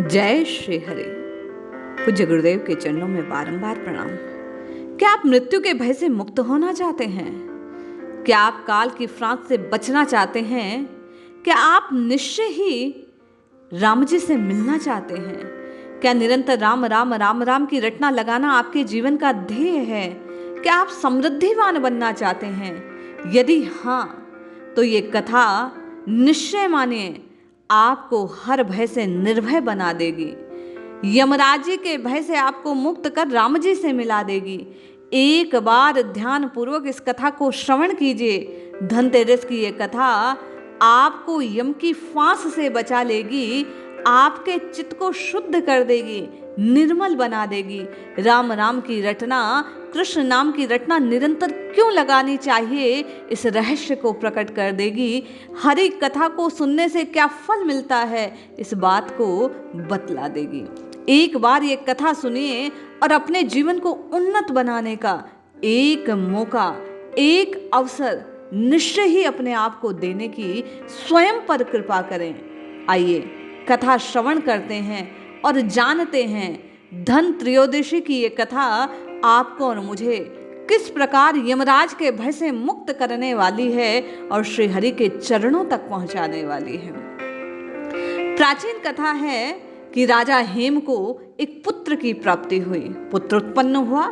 जय श्री हरि। पूज्य गुरुदेव के चरणों में बारंबार प्रणाम। क्या आप मृत्यु के भय से मुक्त होना चाहते हैं? क्या आप काल की फांस से बचना चाहते हैं? क्या आप निश्चय ही राम जी से मिलना चाहते हैं? क्या निरंतर राम राम राम राम की रटना लगाना आपके जीवन का ध्येय है? क्या आप समृद्धिवान बनना चाहते हैं? यदि हाँ, तो ये कथा निश्चय मानिए आपको हर भय से निर्भय बना देगी। यमराज जी के भय से आपको मुक्त कर राम जी से मिला देगी। एक बार ध्यान पूर्वक इस कथा को श्रवण कीजिए। धनतेरस की ये कथा आपको यम की फांस से बचा लेगी, आपके चित्त को शुद्ध कर देगी, निर्मल बना देगी। राम राम की रटना, कृष्ण नाम की रटना निरंतर क्यों लगानी चाहिए, इस रहस्य को प्रकट कर देगी। हरि कथा को सुनने से क्या फल मिलता है, इस बात को बतला देगी। एक बार ये कथा सुनिए और अपने जीवन को उन्नत बनाने का एक मौका, एक अवसर निश्चय ही अपने आप को देने की स्वयं पर कृपा करें। आइए कथा श्रवण करते हैं और जानते हैं धन त्रयोदशी की ये कथा आपको और मुझे किस प्रकार यमराज के भय से मुक्त करने वाली है और श्री हरि के चरणों तक पहुंचाने वाली है। प्राचीन कथा है कि राजा हेम को एक पुत्र की प्राप्ति हुई। पुत्र उत्पन्न हुआ,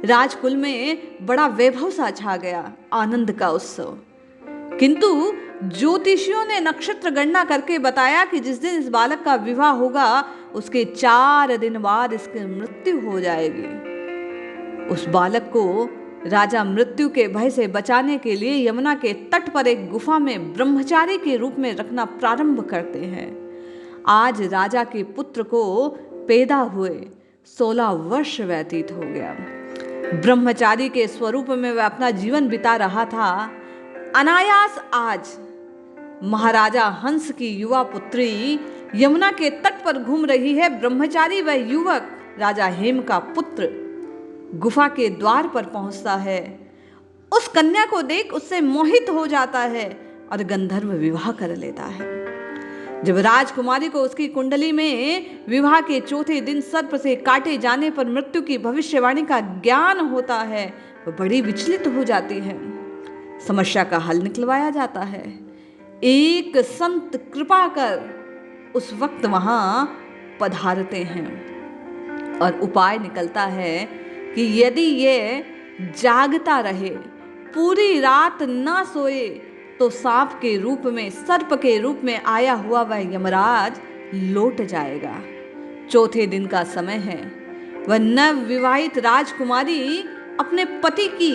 राजकुल में बड़ा वैभव सा छा गया, आनंद का उत्सव। किंतु ज्योतिषियों ने नक्षत्र गणना करके बताया कि जिस दिन इस बालक का विवाह होगा उसके 4 दिन बाद इसकी मृत्यु हो जाएगी। उस बालक को राजा मृत्यु के भय से बचाने के लिए यमुना के तट पर एक गुफा में ब्रह्मचारी के रूप में रखना प्रारंभ करते हैं। आज राजा के पुत्र को पैदा हुए 16 वर्ष व्यतीत हो गया। ब्रह्मचारी के स्वरूप में वह अपना जीवन बिता रहा था। अनायास आज महाराजा हंस की युवा पुत्री यमुना के तट पर घूम रही है। ब्रह्मचारी वह युवक राजा हेम का पुत्र गुफा के द्वार पर पहुंचता है। उस कन्या को देख उससे मोहित हो जाता है और गंधर्व विवाह कर लेता है। जब राजकुमारी को उसकी कुंडली में विवाह के चौथे दिन सर्प से काटे जाने पर मृत्यु की भविष्यवाणी का ज्ञान होता है, वह बड़ी विचलित हो जाती है। समस्या का हल निकलवाया जाता है। एक संत कृपा कर उस वक्त वहां पधारते हैं और उपाय निकलता है कि यदि ये जागता रहे, पूरी रात ना सोए, तो सांप के रूप में, सर्प के रूप में आया हुआ वह यमराज लौट जाएगा। चौथे दिन का समय है। वह नव विवाहित राजकुमारी अपने पति की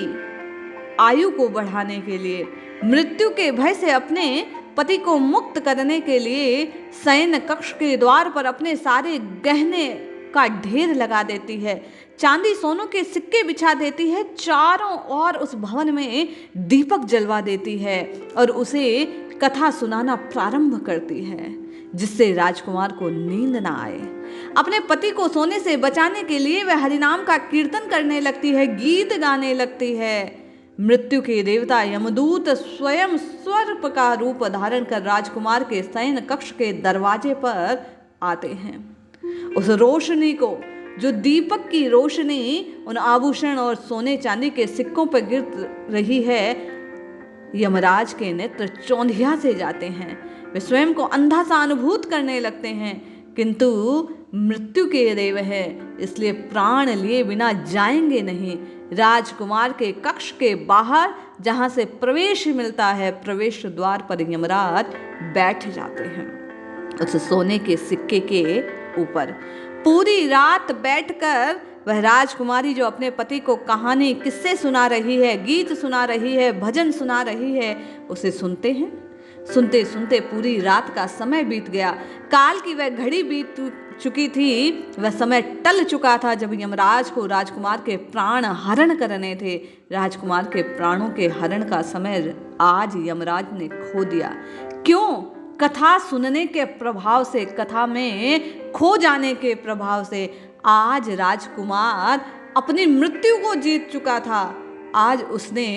आयु को बढ़ाने के लिए, मृत्यु के भय से अपने पति को मुक्त करने के लिए शयन कक्ष के द्वार पर अपने सारे गहने का ढेर लगा देती है, चांदी सोनों के सिक्के बिछा देती है, चारों ओर उस भवन में दीपक जलवा देती है और उसे कथा सुनाना प्रारंभ करती है, जिससे राजकुमार को नींद ना आए। अपने पति को सोने से बचाने के लिए वह हरिनाम का कीर्तन करने लगती है, गीत गाने लगती है। मृत्यु के देवता यमदूत स्वयं सर्प का रूप धारण कर राजकुमार के शयन कक्ष के दरवाजे पर आते हैं। उस रोशनी को, जो दीपक की रोशनी उन आभूषण और सोने चांदी के सिक्कों पर गिर रही है, यमराज के नेत्र चौंधिया से जाते हैं। वे स्वयं को अंधा सा अनुभूत करने लगते हैं, किंतु मृत्यु के देव है, इसलिए प्राण लिए बिना जाएंगे नहीं। राजकुमार के कक्ष के बाहर जहां से प्रवेश मिलता है, प्रवेश द्वार पर यमराज बैठ जाते हैं उस सोने के सिक्के के ऊपर। पूरी रात बैठकर वह राजकुमारी जो अपने पति को कहानी, किस्से सुना रही है, गीत सुना रही है, भजन सुना रही है, उसे सुनते हैं। सुनते सुनते पूरी रात का समय बीत गया। काल की वह घड़ी बीत चुकी थी, वह समय टल चुका था जब यमराज को राजकुमार के प्राण हरण करने थे। राजकुमार के प्राणों के हरण का समय आज यमराज ने खो दिया। क्यों? कथा सुनने के प्रभाव से, कथा में खो जाने के प्रभाव से आज राजकुमार अपनी मृत्यु को जीत चुका था। आज उसने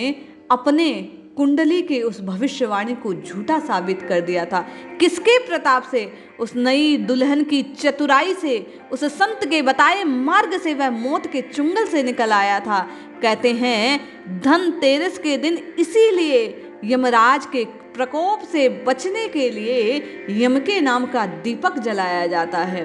अपने कुंडली के उस भविष्यवाणी को झूठा साबित कर दिया था। किसके प्रताप से? उस नई दुल्हन की चतुराई से, उस संत के बताए मार्ग से वह मौत के चुंगल से निकल आया था। कहते हैं धनतेरस के दिन इसीलिए यमराज के प्रकोप से बचने के लिए यम के नाम का दीपक जलाया जाता है।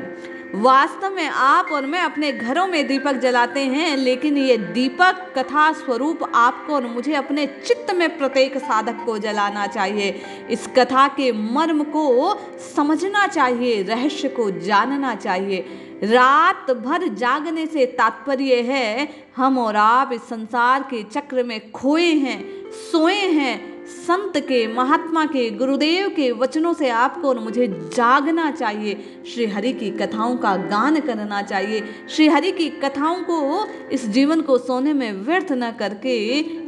वास्तव में आप और मैं अपने घरों में दीपक जलाते हैं, लेकिन ये दीपक कथा स्वरूप आपको और मुझे अपने चित्त में प्रत्येक साधक को जलाना चाहिए। इस कथा के मर्म को समझना चाहिए, रहस्य को जानना चाहिए। रात भर जागने से तात्पर्य है हम और आप इस संसार के चक्र में खोए हैं, सोए हैं। संत के, महात्मा के, गुरुदेव के वचनों से आपको और मुझे जागना चाहिए। श्री हरि की कथाओं का गान करना चाहिए। श्री हरि की कथाओं को, इस जीवन को सोने में व्यर्थ न करके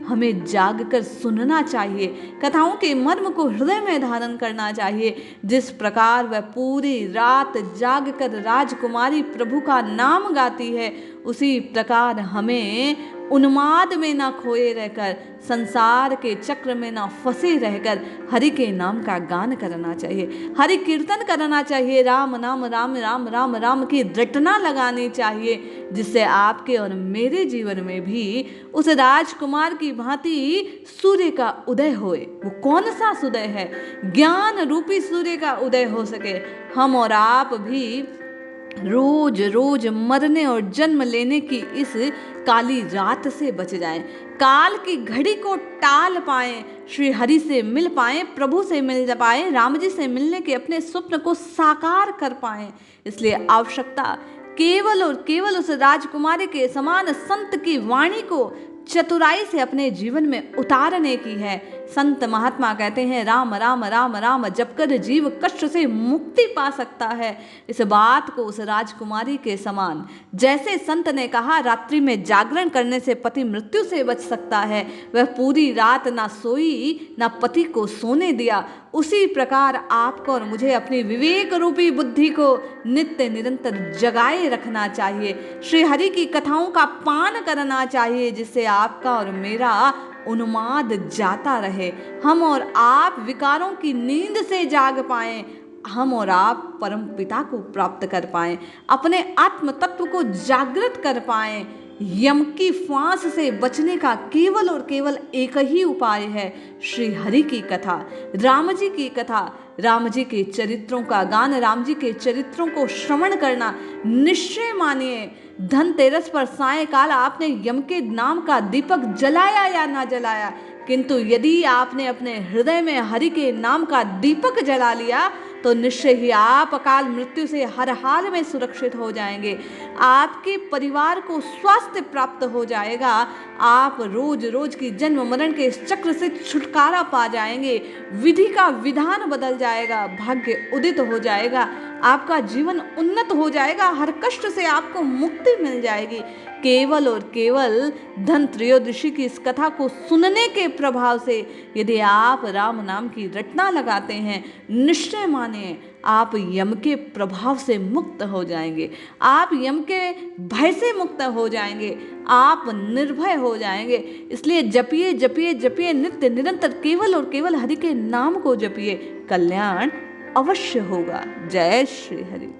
हमें जाग कर सुनना चाहिए। कथाओं के मर्म को हृदय में धारण करना चाहिए। जिस प्रकार वह पूरी रात जाग कर राजकुमारी प्रभु का नाम गाती है, उसी प्रकार हमें उन्माद में ना खोए रहकर, संसार के चक्र में ना फंसे रहकर हरि के नाम का गान करना चाहिए, हरि कीर्तन करना चाहिए। राम नाम राम राम राम राम की रटना लगानी चाहिए, जिससे आपके और मेरे जीवन में भी उस राजकुमार की भांति सूर्य का उदय होए। वो कौन सा सूर्य है? ज्ञान रूपी सूर्य का उदय हो सके। हम और आप भी रोज रोज मरने और जन्म लेने की इस काली रात से बच जाएं, काल की घड़ी को टाल पाएं, श्री हरि से मिल पाएं, प्रभु से मिल पाएं, राम जी से मिलने के अपने स्वप्न को साकार कर पाएं। इसलिए आवश्यकता केवल और केवल उस राजकुमारी के समान संत की वाणी को चतुराई से अपने जीवन में उतारने की है। संत महात्मा कहते हैं राम राम राम राम जपकर जीव कष्ट से मुक्ति पा सकता है। इस बात को उस राजकुमारी के समान, जैसे संत ने कहा रात्रि में जागरण करने से पति मृत्यु से बच सकता है, वह पूरी रात ना सोई ना पति को सोने दिया, उसी प्रकार आपको और मुझे अपनी विवेक रूपी बुद्धि को नित्य निरंतर जगाए रखना चाहिए। श्री हरि की कथाओं का पान करना चाहिए, जिससे आपका और मेरा उन्माद जाता रहे। हम और आप विकारों की नींद से जाग पाएं, हम और आप परम पिता को प्राप्त कर पाएं, अपने आत्म तत्व को जागृत कर पाएं। यम की फांस से बचने का केवल और केवल एक ही उपाय है, श्री हरि की कथा, राम जी की कथा, राम जी के चरित्रों का गान, राम जी के चरित्रों को श्रवण करना। निश्चय मानिए धनतेरस पर सायंकाल आपने यम के नाम का दीपक जलाया या ना जलाया, किंतु यदि आपने अपने हृदय में हरि के नाम का दीपक जला लिया तो निश्चय ही आप अकाल मृत्यु से हर हाल में सुरक्षित हो जाएंगे। आपके परिवार को स्वास्थ्य प्राप्त हो जाएगा। आप रोज रोज की जन्म मरण के इस चक्र से छुटकारा पा जाएंगे। विधि का विधान बदल जाएगा, भाग्य उदित हो जाएगा, आपका जीवन उन्नत हो जाएगा, हर कष्ट से आपको मुक्ति मिल जाएगी। केवल और केवल धन त्रयोदशी की इस कथा को सुनने के प्रभाव से यदि आप राम नाम की रटना लगाते हैं, निश्चय मानिए आप यम के प्रभाव से मुक्त हो जाएंगे, आप यम के भय से मुक्त हो जाएंगे, आप निर्भय हो जाएंगे। इसलिए जपिए जपिए जपिए नित्य निरंतर केवल और केवल हरि के नाम को जपिए, कल्याण अवश्य होगा। जय श्री हरि।